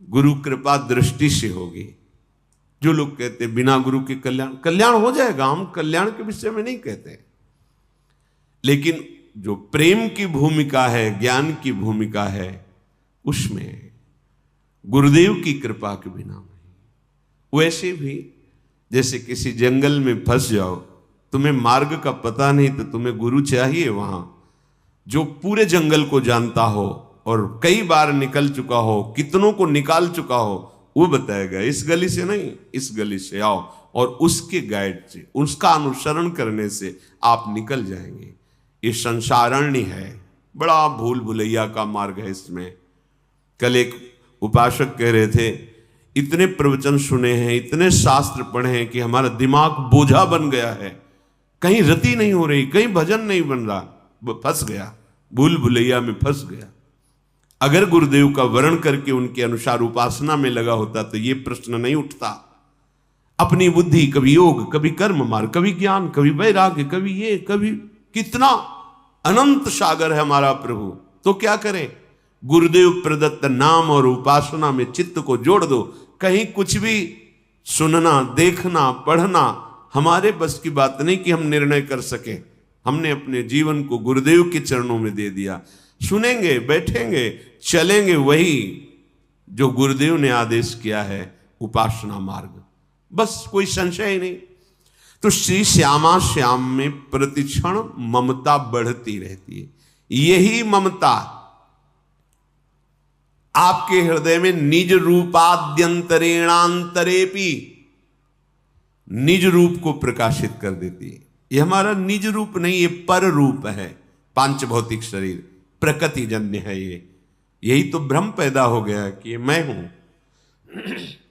गुरु कृपा दृष्टि से होगी। जो लोग कहते हैं बिना गुरु के कल्याण हो जाएगा, हम कल्याण के विषय में नहीं कहते, लेकिन जो प्रेम की भूमिका है, ज्ञान की भूमिका है, उसमें गुरुदेव की कृपा के बिना नहीं। वैसे भी जैसे किसी जंगल में फंस जाओ, तुम्हें मार्ग का पता नहीं तो तुम्हें गुरु चाहिए वहां, जो पूरे जंगल को जानता हो और कई बार निकल चुका हो, कितनों को निकाल चुका हो, वो बताएगा इस गली से नहीं, इस गली से आओ, और उसके गाइड से, उसका अनुसरण करने से आप निकल जाएंगे। ये संसारण्य है, बड़ा भूल भुलैया का मार्ग है इसमें। कल एक उपासक कह रहे थे, इतने प्रवचन सुने हैं, इतने शास्त्र पढ़े हैं कि हमारा दिमाग बोझा बन गया है, कहीं रति नहीं हो रही, कहीं भजन नहीं बन रहा, फंस गया, भूल भुलैया में फंस गया। अगर गुरुदेव का वर्ण करके उनके अनुसार उपासना में लगा होता तो ये प्रश्न नहीं उठता। अपनी बुद्धि कभी योग, कभी कर्म मार्ग, कभी ज्ञान, कभी वैराग्य, कभी ये, कभी कितना अनंत सागर है हमारा प्रभु। तो क्या करें? गुरुदेव प्रदत्त नाम और उपासना में चित्त को जोड़ दो। कहीं कुछ भी सुनना, देखना, पढ़ना हमारे बस की बात नहीं कि हम निर्णय कर सके। हमने अपने जीवन को गुरुदेव के चरणों में दे दिया। सुनेंगे, बैठेंगे, चलेंगे वही जो गुरुदेव ने आदेश किया है, उपासना मार्ग, बस कोई संशय ही नहीं। तो श्री श्यामा श्याम में प्रतिक्षण ममता बढ़ती रहती है। यही ममता आपके हृदय में निज रूपाद्यंतरेणांतरेपि निज रूप को प्रकाशित कर देती है। यह हमारा निज रूप नहीं, ये पर रूप है, पांच भौतिक शरीर प्रकृति जन्य है। यही तो भ्रम पैदा हो गया कि ये मैं हूं,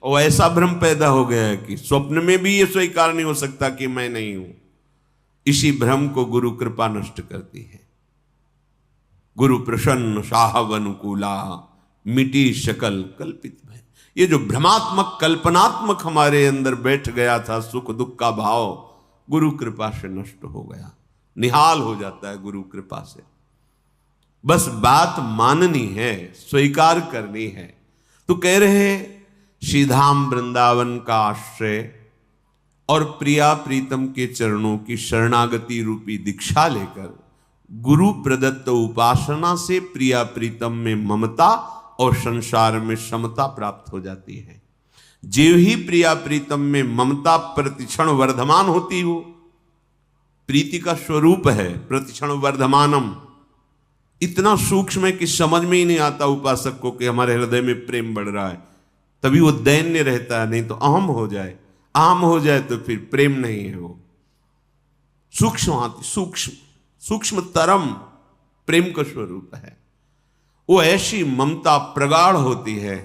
और ऐसा भ्रम पैदा हो गया है कि स्वप्न में भी ये स्वीकार नहीं हो सकता कि मैं नहीं हूं। इसी भ्रम को गुरु कृपा नष्ट करती है। गुरु प्रसन्न साहब अनुकूला मिटी शकल कल्पित भय। ये जो भ्रमात्मक कल्पनात्मक हमारे अंदर बैठ गया था, सुख दुख का भाव, गुरु कृपा से नष्ट हो गया, निहाल हो जाता है गुरु कृपा से। बस बात माननी है, स्वीकार करनी है। तो कह रहे श्रीधाम वृंदावन का आश्रय और प्रिया प्रीतम के चरणों की शरणागति रूपी दीक्षा लेकर गुरु प्रदत्त उपासना से प्रिया प्रीतम में ममता और संसार में समता प्राप्त हो जाती है। जीव ही प्रिया प्रीतम में ममता प्रतिक्षण वर्धमान होती हो, प्रीति का स्वरूप है प्रतिक्षण वर्धमानम। इतना सूक्ष्म है कि समझ में ही नहीं आता उपासक को कि हमारे हृदय में प्रेम बढ़ रहा है, तभी वो दैन्य रहता है। नहीं तो अहम हो जाए, आम हो जाए तो फिर प्रेम नहीं है। वो सूक्ष्म तरम प्रेम का स्वरूप है। वो ऐसी ममता प्रगाढ़ होती है,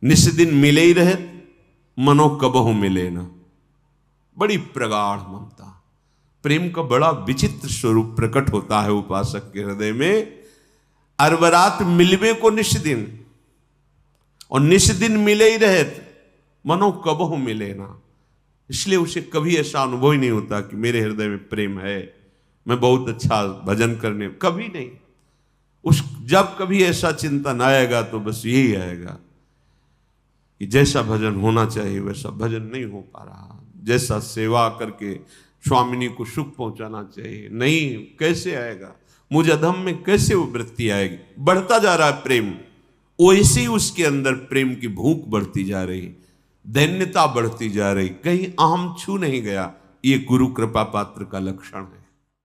निस दिन मिले ही रहे मनो कबहु मिले ना। बड़ी प्रगाढ़ ममता, प्रेम का बड़ा विचित्र स्वरूप प्रकट होता है उपासक के हृदय में। अरबरात मिलवे को निस दिन, और निस दिन मिले ही रहे मनो कबहु मिले ना। इसलिए उसे कभी ऐसा अनुभव ही नहीं होता कि मेरे हृदय में प्रेम है, मैं बहुत अच्छा भजन करने, कभी नहीं। जब कभी ऐसा चिंतन आएगा तो बस यही आएगा कि जैसा भजन होना चाहिए वैसा भजन नहीं हो पा रहा, जैसा सेवा करके स्वामिनी को सुख पहुंचाना चाहिए नहीं, कैसे आएगा, मुझ अधम में कैसे वो वृत्ति आएगी। बढ़ता जा रहा है प्रेम, वैसे ही उसके अंदर प्रेम की भूख बढ़ती जा रही, दैन्यता बढ़ती जा रही, कहीं अहम छू नहीं गया। ये गुरु कृपा पात्र का लक्षण है।